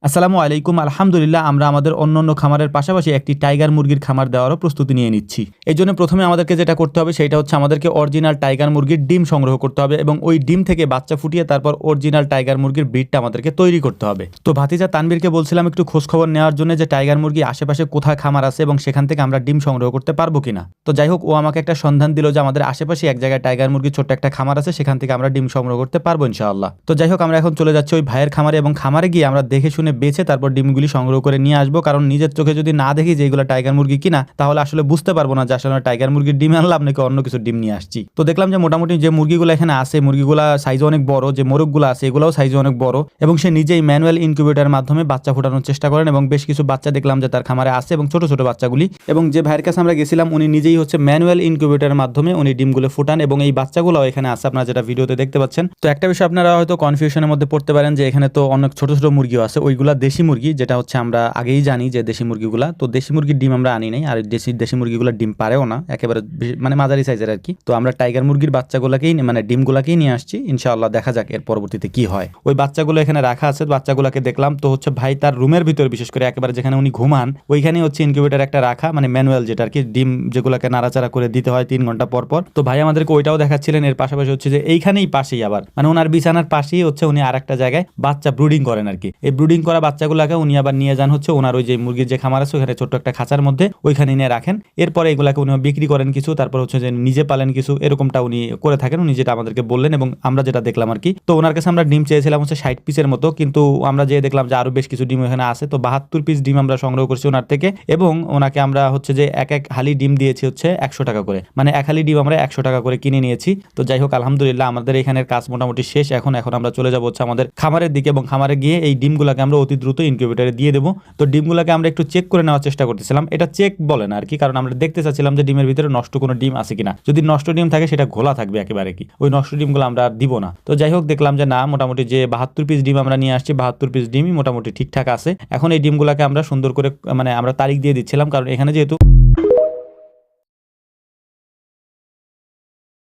আসসালামু আলাইকুম। আলহামদুলিল্লাহ আমরা আমাদের অন্যান্য খামারের পাশাপাশি একটি টাইগার মুরগির খামার দেওয়ারও প্রস্তুতি নিয়ে নিচ্ছি। এই জন্য প্রথমে আমাদেরকে যেটা করতে হবে সেটা হচ্ছে আমাদেরকে অরিজিনাল টাইগার মুরগির ডিম সংগ্রহ করতে হবে এবং ওই ডিম থেকে বাচ্চা ফুটিয়ে তারপর অরিজিনাল টাইগার মুরগির ব্রিডটা আমাদেরকে তৈরি করতে হবে। তো ভাতিজা তানবীরকে বলছিলাম একটু খোঁজখবর নেওয়ার জন্য যে টাইগার মুরগি আশেপাশে কোথায় খামার আছে এবং সেখান থেকে আমরা ডিম সংগ্রহ করতে পারবো কিনা। তো যাই হোক, ও আমাকে একটা সন্ধান দিল যে আমাদের আশেপাশে এক জায়গায় টাইগার মুরগির ছোট্ট একটা খামার আছে, সেখান থেকে আমরা ডিম সংগ্রহ করতে পারবো ইনশাআল্লাহ। তো যাই হোক, আমরা এখন চলে যাচ্ছি ওই ভাইয়ের খামারে এবং খামারে গিয়ে আমরা দেখে শুনে বেছে তারপর ডিমগুলি সংগ্রহ করে নিয়ে আসবো। কারণ নিজের চোখে যদি না দেখি যে এগুলো টাইগার মুরগি কিনা, তাহলে আসলে বুঝতে পারবো না যে আসলে টাইগার মুরগির ডিম আনলাম নাকি অন্য কিছু ডিম নিয়ে আসছি। তো দেখলাম যে মোটামুটি যে মুরগিগুলো এখানে আছে, মুরগিগুলা সাইজ অনেক বড়, যে মোরগগুলো আছে এগুলোও সাইজ অনেক বড় এবং সে নিজেই ম্যানুয়াল ইনকিউবেটরের মাধ্যমে বাচ্চা ফোটানোর চেষ্টা করেন এবং বেশ কিছু বাচ্চা দেখলাম যে তার খামারে আছে এবং ছোট ছোট বাচ্চাগুলি। এবং যে ভাইয়ের কাছে আমরা গেছিলাম উনি নিজেই হচ্ছে ম্যানুয়াল ইনকিউবেটরের মাধ্যমে উনি ডিমগুলো ফুটান এবং এই বাচ্চাগুলো এখানে আছে, আপনারা যেটা ভিডিওতে দেখতে পাচ্ছেন। তো একটা বিষয় আপনারা হয়তো কনফিউশনের মধ্যে পড়তে পারেন যে এখানে তো অনেক ছোট ছোট মুরগিও আছে, ওইগুলা দেশি মুরগি, যেটা হচ্ছে আমরা আগেই জানি যে দেশি মুরগিগুলা। তো দেশি মুরগির ডিম আমরা আনি নাই, আর দেশি মুরগিগুলা ডিম পারেও না, একেবারে মানে মাঝারি সাইজের আর কি। তো আমরা টাইগার মুরগির বাচ্চাগুলাকেই মানে ডিমগুলাকেই নিয়ে আসছি, ইনশাআল্লাহ দেখা যাক এর পরবর্তীতে কি হয়। ওই বাচ্চাগুলো এখানে রাখা আছে, বাচ্চাগুলোকে দেখলাম। তো হচ্ছে ভাই তার রুমের ভিতরে বিশেষ করে একেবারে যেখানে উনি ঘুমান ওইখানে হচ্ছে ইনকিউবেটর একটা রাখা, মানে ম্যানুয়াল যেটা আর কি, ডিম যেগুলোকে নাড়াচাড়া করে দিতে হয় 3 ঘন্টা পর পর। তো ভাই আমাদেরকে ওইটাও দেখাচ্ছিলেন। এর পাশাপাশি হচ্ছে যে এইখানেই পাশেই আবার মানে ওনার বিছানার পাশেই হচ্ছে উনি আর একটা জায়গায় বাচ্চা ব্রুডিং করেন আর কি। এই ব্রুডিং করা বাচ্চাগুলোকে উনি আবার নিয়ে যান হচ্ছে ওনার ওই যে মুরগির যে খামার আছে ওখানে ছোট্ট একটা খাঁচার মধ্যে, ওইখানে নিয়ে রাখেন। এরপরে এগুলাকে উনি বিক্রি করেন কিছু, তারপর হচ্ছে যে নিজে পালেন কিছু, এরকমটা উনি করে থাকেন, উনি যেটা আমাদেরকে বললেন এবং আমরা যেটা দেখলাম আর কি। তো ওনার কাছে আমরা ডিম চেয়েছিলাম হচ্ছে 60 পিসের মতো, কিন্তু আমরা যে দেখলাম যে আরো বেশ কিছু ডিম এখানে আছে। তো 72 পিস ডিম আমরা সংগ্রহ করছি ওনার থেকে এবং ওনাকে আমরা হচ্ছে যে এক হালি ডিম দিয়েছি হচ্ছে 100 টাকা করে, মানে এক হালি ডিম আমরা 100 টাকা করে কিনে নিয়েছি। তো যাই হোক, আলহামদুলিল্লাহ আমাদের এখানের কাজ মোটামুটি শেষ। এখন আমরা চলে যাবো হচ্ছে আমাদের খামারের দিকে এবং খামারে গিয়ে এই ডিমগুলোকে আমরা অতি দ্রুত ইনকিউবেটরে দিয়ে দেবো। তো ডিমগুলোকে আমরা একটু চেক করে নেওয়ার চেষ্টা করতেছিলাম, এটা চেক বলে না আর কি, কারণ আমরা দেখতে চাচ্ছিলাম যে ডিমের ভিতরে নষ্ট কোনো ডিম আছে কিনা। যদি নষ্ট ডিম থাকে সেটা ঘোলা থাকবে একেবারে, কি ওই নষ্ট ডিমগুলো আমরা আর দিব না। তো যাই হোক, দেখলাম যে না, মোটামুটি যে 72 পিস ডিম আমরা নিয়ে আসছি 72 পিস ডিমই মোটামুটি ঠিকঠাক আছে। এখন এই ডিমগুলোকে আমরা সুন্দর করে মানে আমরা তারিখ দিয়ে দিচ্ছিলাম, কারণ এখানে যেহেতু